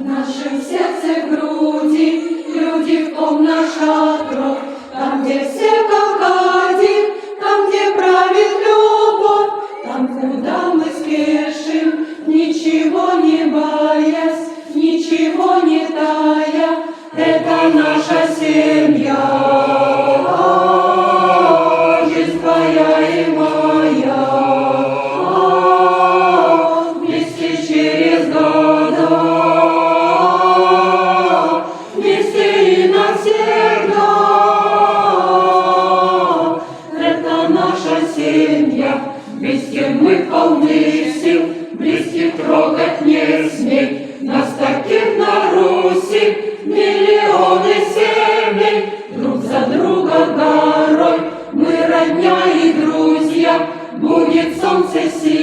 нашем сердце, в груди, люди в том наша кровь, там, где все как один, там, где правит любовь, там, куда мы спешим, ничего не боясь, ничего не тая, это наша семья. Жизнь твоя и моя, вместе через года, вместе и навсегда. Это наша семья, вместе мы полны сил, близких трогать не смей. Нас таких на Руси миллионы семей, друг за друга горой, мы родня и друзья, будет солнце сил.